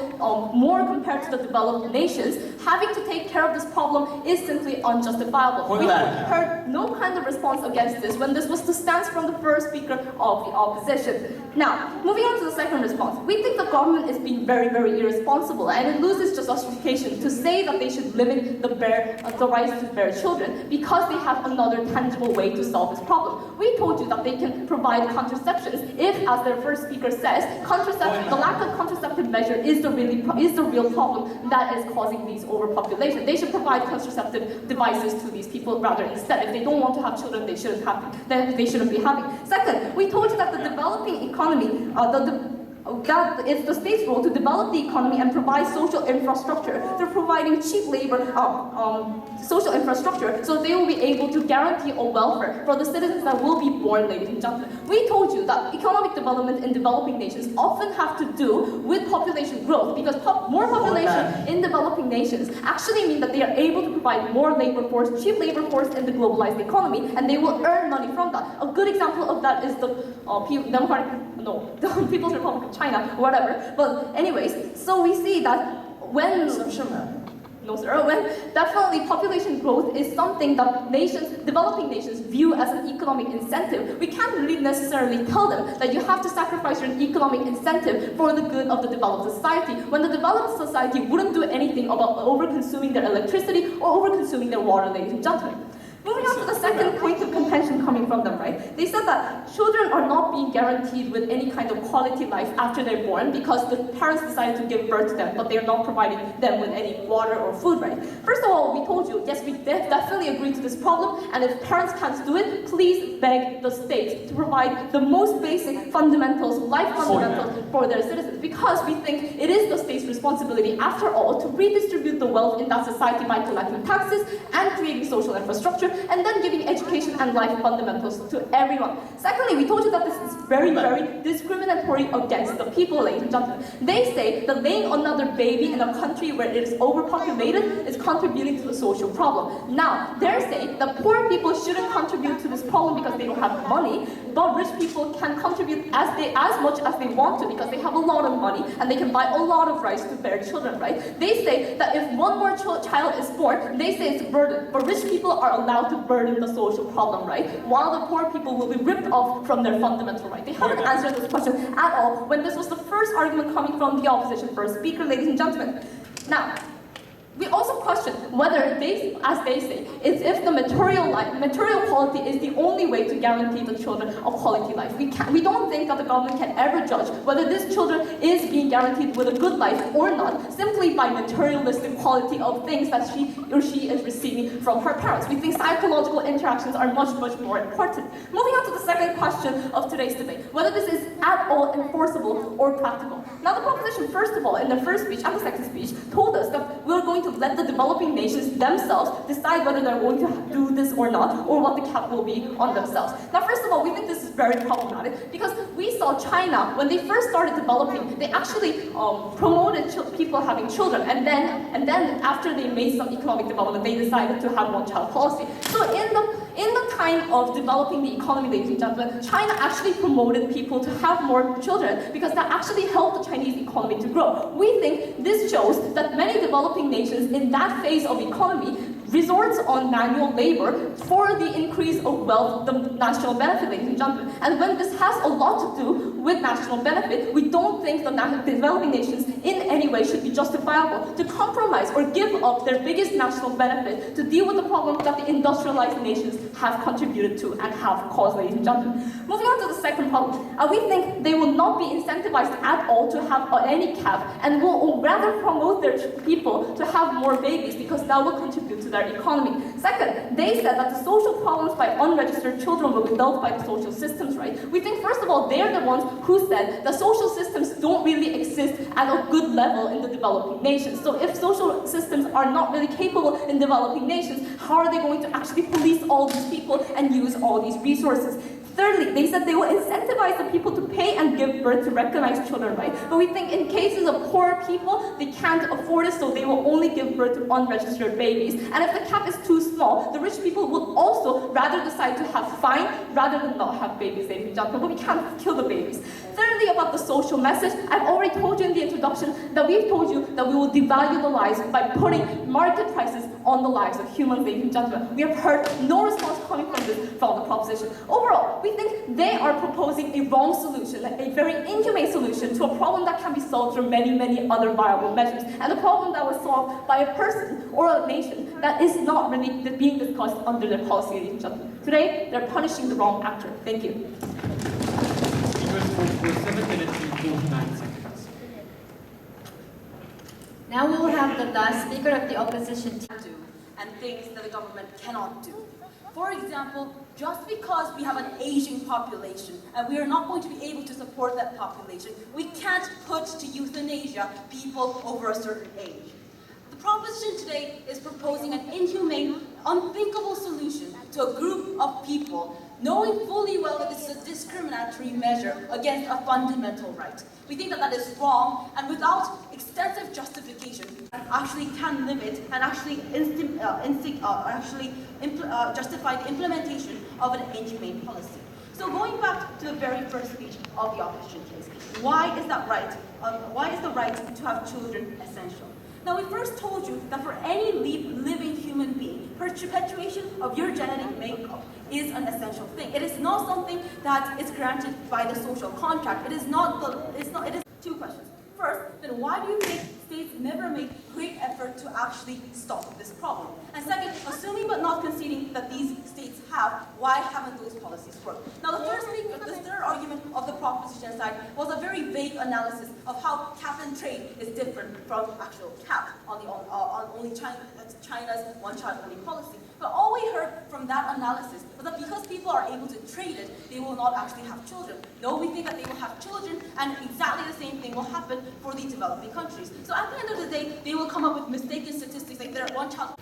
more compared to the developed nations. Having to take care of this problem is simply unjustifiable. We heard no kind of response against this when this was the stance from the first speaker of the opposition. Now, moving on to the second response. We think the government is being very, very irresponsible, and it loses justification to say that they should limit the rights to bear children because they have another tangible way to solve this problem. We told you that they can provide contraceptions if, as their first speaker says, the lack of contraceptive measure is the real problem that is causing these overpopulation. They should provide contraceptive devices to these people rather instead. If they don't want to have children, they shouldn't be having. Second, we told you that the developing economy, that it's the state's role to develop the economy and provide social infrastructure. They're providing cheap labor, social infrastructure, so they will be able to guarantee a welfare for the citizens that will be born, ladies and gentlemen. We told you that economic development in developing nations often have to do with population growth, because more population in developing nations actually mean that they are able to provide more labor force, cheap labor force in the globalized economy, and they will earn money from that. A good example of that is the People's Republic of China, whatever. But anyways, so we see that when definitely population growth is something that developing nations view as an economic incentive. We can't really necessarily tell them that you have to sacrifice your economic incentive for the good of the developed society, when the developed society wouldn't do anything about over-consuming their electricity or over-consuming their water, ladies and gentlemen. Moving on to the second point of contention coming from them, right? They said that children are not being guaranteed with any kind of quality life after they're born because the parents decided to give birth to them, but they're not providing them with any water or food, right? First of all, we told you, yes, we definitely agree to this problem, and if parents can't do it, please beg the state to provide the most basic fundamentals, life fundamentals for their citizens, because we think it is the state's responsibility, after all, to redistribute the wealth in that society by collecting taxes and creating social infrastructure, and then giving education and life fundamentals to everyone. Secondly, we told you that this is very, very discriminatory against the people, ladies and gentlemen. They say that laying another baby in a country where it is overpopulated is contributing to the social problem. Now, they're saying that poor people shouldn't contribute to this problem because they don't have money, but rich people can contribute as much as they want to because they have a lot of money and they can buy a lot of rights to bear children, right? They say that if one more child is born, they say it's a burden, but rich people are allowed to burden the social problem, right? While the poor people will be ripped off from their fundamental right. They haven't answered this question at all when this was the first argument coming from the opposition first speaker, ladies and gentlemen. Now, we also question whether they, as they say, is if the material quality is the only way to guarantee the children a quality life. We don't think that the government can ever judge whether this children is being guaranteed with a good life or not, simply by materialistic quality of things that she is receiving from her parents. We think psychological interactions are much, much more important. Moving on to the second question of today's debate, whether this is at all enforceable or practical. Now, the proposition, first of all, in the first speech and the second speech, told us that we're going to let the developing nations themselves decide whether they're going to do this or not, or what the cap will be on themselves. Now, first of all, we think this is very problematic because we saw China, when they first started developing, they actually promoted people having children, and then after they made some economic development, they decided to have one-child policy. So in the time of developing the economy, ladies and gentlemen, China actually promoted people to have more children because that actually helped the Chinese economy to grow. We think this shows that many developing nations in that phase of economy resorts on manual labor for the increase of wealth, the national benefit, ladies and gentlemen. And when this has a lot to do with national benefit, we don't think the developing nations in any way should be justifiable to compromise or give up their biggest national benefit to deal with the problems that the industrialized nations have contributed to and have caused, ladies and gentlemen. Moving on to the second problem, we think they will not be incentivized at all to have any cap and will rather promote their people to have more babies because that will contribute to their economy. Second, they said that the social problems by unregistered children will be dealt by the social systems, right? We think, first of all, they're the ones who said the social systems don't really exist at a good level in the developing nations. So if social systems are not really capable in developing nations, how are they going to actually police all these people and use all these resources? Thirdly, they said they will incentivize the people to pay and give birth to recognized children, right? But we think in cases of poor people, they can't afford it, so they will only give birth to unregistered babies. And if the cap is too small, the rich people will also rather decide to have fine rather than not have babies, ladies and gentlemen. But we can't kill the babies. Thirdly, about the social message, I've already told you in the introduction that we've told you that we will devalue the lives by putting market prices on the lives of humans, ladies and gentlemen. We have heard no response coming from the proposition. Overall, we think they are proposing a wrong solution, a very inhumane solution to a problem that can be solved through many, many other viable measures. And a problem that was solved by a person or a nation that is not really being discussed under their policy, ladies and gentlemen. Today, they're punishing the wrong actor. Thank you. Speakers for 7 minutes and 49 seconds. Now we will have the last speaker of the opposition team. Do and things that the government cannot do. For example, just because we have an aging population and we are not going to be able to support that population, we can't put to euthanasia people over a certain age. The proposition today is proposing an inhumane, unthinkable solution to a group of people, knowing fully well that this is a discriminatory measure against a fundamental right. We think that that is wrong, and without extensive justification, actually can limit and actually justify the implementation of an inhumane policy. So going back to the very first speech of the opposition case, why is that right? Why is the right to have children essential? Now, we first told you that for any living human being, perpetuation of your genetic makeup is an essential thing. It is not something that is granted by the social contract. It is two questions. First, then why do you think states never made great effort to actually stop this problem? And second, assuming but not conceding that these states have, why haven't those policies worked? Now, the third argument of the proposition side was a very vague analysis of how cap and trade is different from actual cap on only China's one-child-only policy. But all we heard from that analysis was that because people are able to trade it, they will not actually have children. No, we think that they will have children, and exactly the same thing will happen for the developing countries. So at the end of the day, they will come up with mistaken statistics like there are one-child.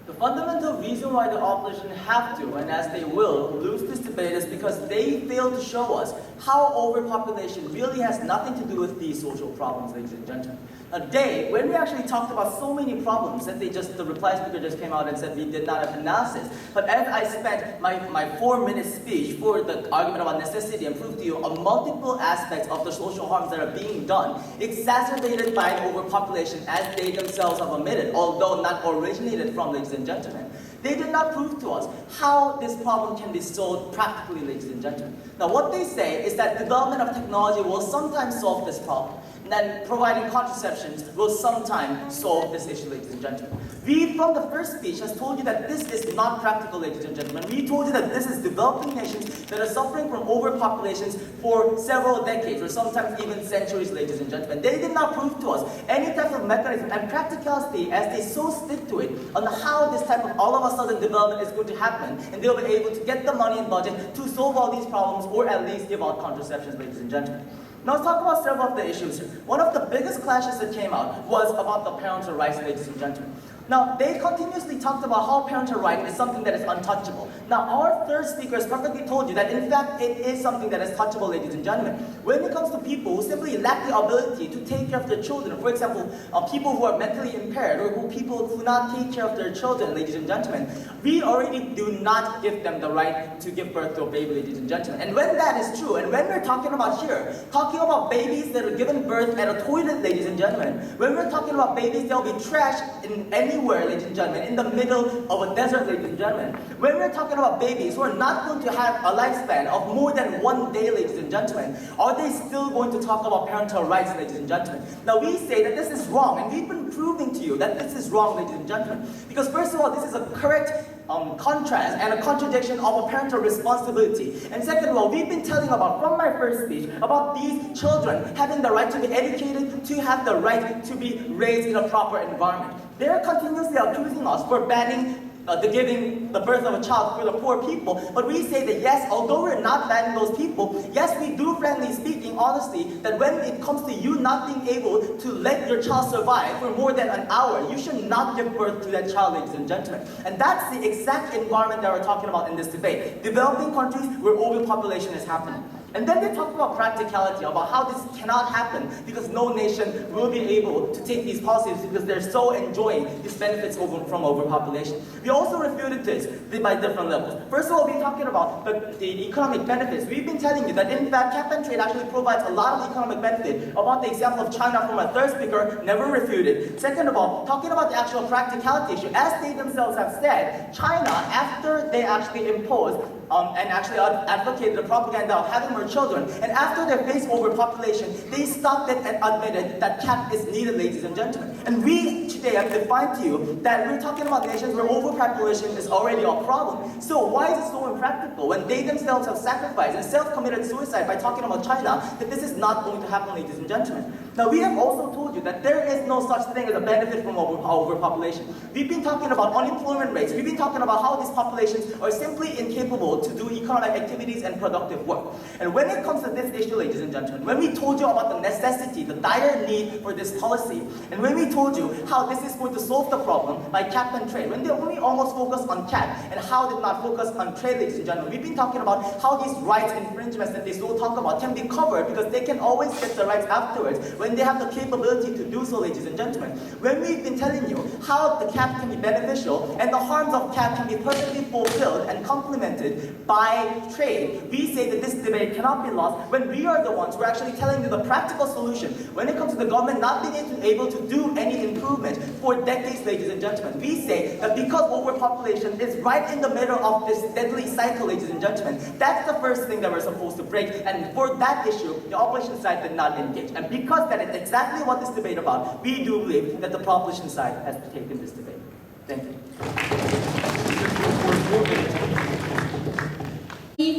The fundamental reason why the opposition have to, and as they will, lose this debate is because they fail to show us how overpopulation really has nothing to do with these social problems, ladies and gentlemen. When we actually talked about so many problems, that the reply speaker just came out and said we did not have analysis. But as I spent my 4-minute speech for the argument about necessity and proved to you on multiple aspects of the social harms that are being done, exacerbated by overpopulation as they themselves have admitted, although not originated from, ladies and gentlemen. They did not prove to us how this problem can be solved practically, ladies and gentlemen. Now, what they say is that development of technology will sometimes solve this problem. And then providing contraceptions will sometimes solve this issue, ladies and gentlemen. We, from the first speech, has told you that this is not practical, ladies and gentlemen. We told you that this is developing nations that are suffering from overpopulations for several decades, or sometimes even centuries, ladies and gentlemen. They did not prove to us any type of mechanism and practicality as they so stick to it on how this type of all of a sudden development is going to happen, and they'll be able to get the money and budget to solve all these problems, or at least give out contraceptions, ladies and gentlemen. Now let's talk about several of the issues here. One of the biggest clashes that came out was about the parental rights, ladies and gentlemen. Now, they continuously talked about how parental right is something that is untouchable. Now, our third speaker has perfectly told you that in fact it is something that is touchable, ladies and gentlemen. When it comes to people who simply lack the ability to take care of their children, for example, people who are mentally impaired or people who not take care of their children, ladies and gentlemen, we already do not give them the right to give birth to a baby, ladies and gentlemen. And when that is true, and when we're talking about here, talking about babies that are given birth at a toilet, ladies and gentlemen, when we're talking about babies that will be trashed in anywhere, ladies and gentlemen, in the middle of a desert, ladies and gentlemen, when we're talking about babies who are not going to have a lifespan of more than 1 day, ladies and gentlemen, are they still going to talk about parental rights, ladies and gentlemen? Now we say that this is wrong, and we've been proving to you that this is wrong, ladies and gentlemen, because first of all, this is a correct contrast and a contradiction of a parental responsibility. And second of all, we've been telling about, from my first speech, about these children having the right to be educated, to have the right to be raised in a proper environment. They're continuously accusing us for banning the birth of a child for the poor people, but we say that yes, although we're not banning those people, yes, we do, frankly speaking, honestly, that when it comes to you not being able to let your child survive for more than an hour, you should not give birth to that child, ladies and gentlemen. And that's the exact environment that we're talking about in this debate. Developing countries where overpopulation is happening. And then they talk about practicality, about how this cannot happen because no nation will be able to take these policies because they're so enjoying these benefits from overpopulation. We also refuted this by different levels. First of all, we're talking about the economic benefits. We've been telling you that in fact cap and trade actually provides a lot of economic benefit. About the example of China from our third speaker, never refuted. Second of all, talking about the actual practicality issue, as they themselves have said, China, after they actually imposed and actually advocated the propaganda of having more children, and after they faced overpopulation, they stopped it and admitted that cap is needed, ladies and gentlemen. And we today have defined to you that we're talking about nations where overpopulation is already a problem. So why is it so impractical when they themselves have sacrificed and self-committed suicide by talking about China, that this is not going to happen, ladies and gentlemen? Now we have also told you that there is no such thing as a benefit from overpopulation. We've been talking about unemployment rates. We've been talking about how these populations are simply incapable to do economic activities and productive work. And when it comes to this issue, ladies and gentlemen, when we told you about the necessity, the dire need for this policy, and when we told you how this is going to solve the problem by cap and trade, when we almost focused on cap and how did not focus on trade, ladies and gentlemen, we've been talking about how these rights infringements that they still talk about can be covered because they can always get the rights afterwards when they have the capability to do so, ladies and gentlemen. When we've been telling you how the cap can be beneficial and the harms of cap can be perfectly fulfilled and complemented by trade, we say that this debate cannot be lost when we are the ones who are actually telling you the practical solution. When it comes to the government not being able to do any improvement for decades, ladies and gentlemen, we say that because overpopulation is right in the middle of this deadly cycle, ladies and gentlemen, that's the first thing that we're supposed to break. And for that issue, the opposition side did not engage. And because that is exactly what this debate about, we do believe that the proposition side has taken this debate. Thank you.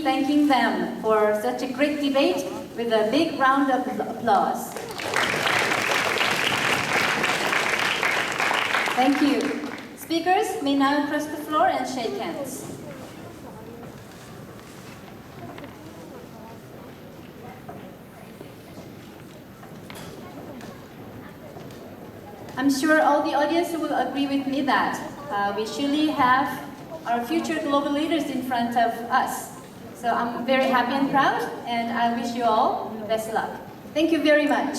Thanking them for such a great debate with a big round of applause. Thank you. Speakers may now cross the floor and shake hands. I'm sure all the audience will agree with me that we surely have our future global leaders in front of us. So I'm very happy and proud, and I wish you all best luck. Thank you very much.